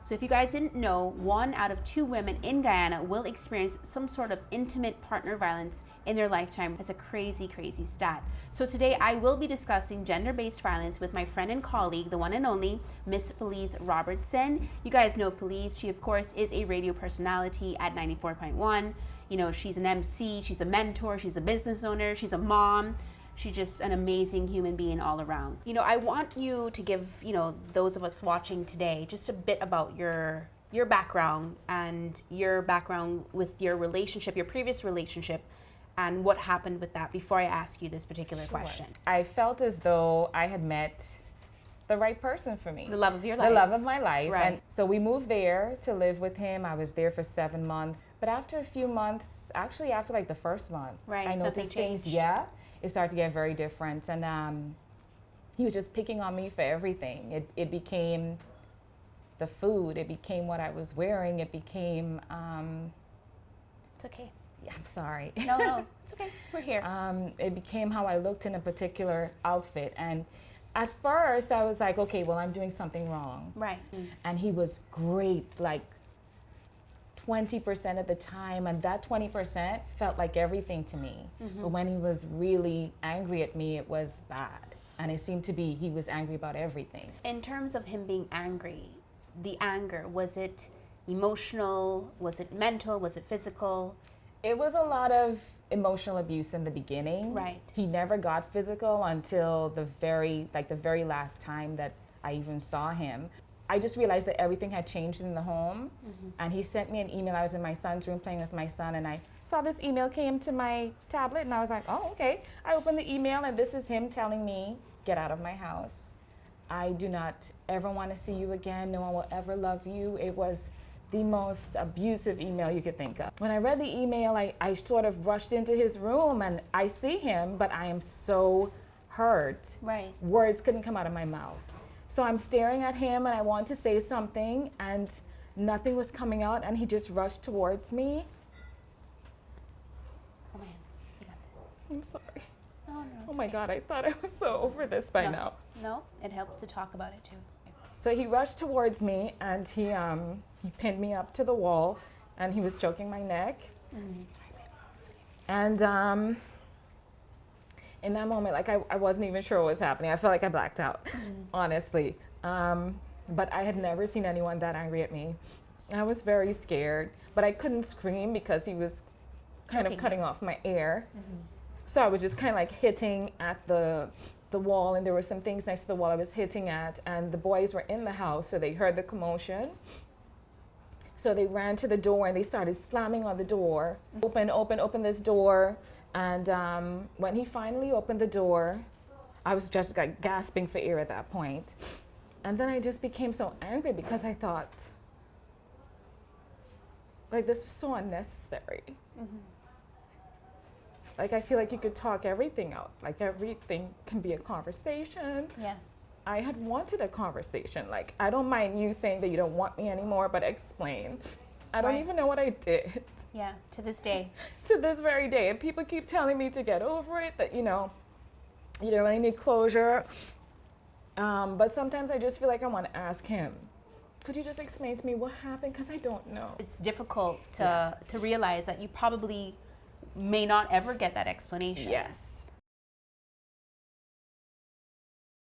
So if you guys didn't know, 1 out of 2 women in Guyana will experience some sort of intimate partner violence in their lifetime. That's a crazy, crazy stat. So today I will be discussing gender-based violence with my friend and colleague, the one and only Miss Feliz Robertson. You guys know Feliz. She, of course, is a radio personality at 94.1. You know, she's an MC, she's a mentor, she's a business owner, she's a mom. She's just an amazing human being all around. You know, I want you to give, you know, those of us watching today just a bit about your background and your background with your relationship, your previous relationship, and what happened with that before I ask you this particular question. I felt as though I had met the right person for me. The love of your life. The love of my life. Right. And so we moved there to live with him. I was there for 7 months. But after a few months, actually after like the first month, right. I noticed Something changed. It started to get very different. And he was just picking on me for everything. It became the food. It became what I was wearing. It became... It's okay. Yeah, I'm sorry. No, it's okay. We're here. It became how I looked in a particular outfit. And at first, I was like, okay, well, I'm doing something wrong. Right. And he was great, like 20% of the time, and that 20% felt like everything to me. But when he was really angry at me, it was bad. And it seemed to be he was angry about everything. In terms of him being angry, the anger, was it emotional? Was it mental? Was it physical? It was a lot of emotional abuse in the beginning. Right. He never got physical until the very last time that I even saw him. I just realized that everything had changed in the home. And he sent me an email. I was in my son's room playing with my son, and I saw this email came to my tablet, and I was like, oh, okay. I opened the email, and this is him telling me, get out of my house. I do not ever want to see you again. No one will ever love you. It was the most abusive email you could think of. When I read the email, I sort of rushed into his room, and I see him, but I am so hurt. Right. Words couldn't come out of my mouth. So I'm staring at him, and I want to say something, and nothing was coming out, and he just rushed towards me. Oh man, you got this. I'm sorry. No, Oh my God, I thought I was so over this by now. No, it helped to talk about it too. So he rushed towards me, and he pinned me up to the wall, and he was choking my neck. Sorry, baby. It's okay. And in that moment, like I wasn't even sure what was happening. I felt like I blacked out, honestly. But I had never seen anyone that angry at me. I was very scared, but I couldn't scream because he was kind of cutting off my air. So I was just kind of like hitting at the wall, and there were some things next to the wall I was hitting at, and the boys were in the house, so they heard the commotion. So they ran to the door, and they started slamming on the door. Open this door. And when he finally opened the door, I was just like gasping for air at that point. And then I just became so angry because I thought, like, this was so unnecessary. Like, I feel like you could talk everything out. Like, everything can be a conversation. Yeah. I had wanted a conversation. Like, I don't mind you saying that you don't want me anymore, but explain. I don't even know what I did. Yeah, to this day. To this very day. And people keep telling me to get over it, that, you know, you don't really need closure. But sometimes I just feel like I want to ask him, could you just explain to me what happened? Because I don't know. It's difficult to realize that you probably may not ever get that explanation. Yes.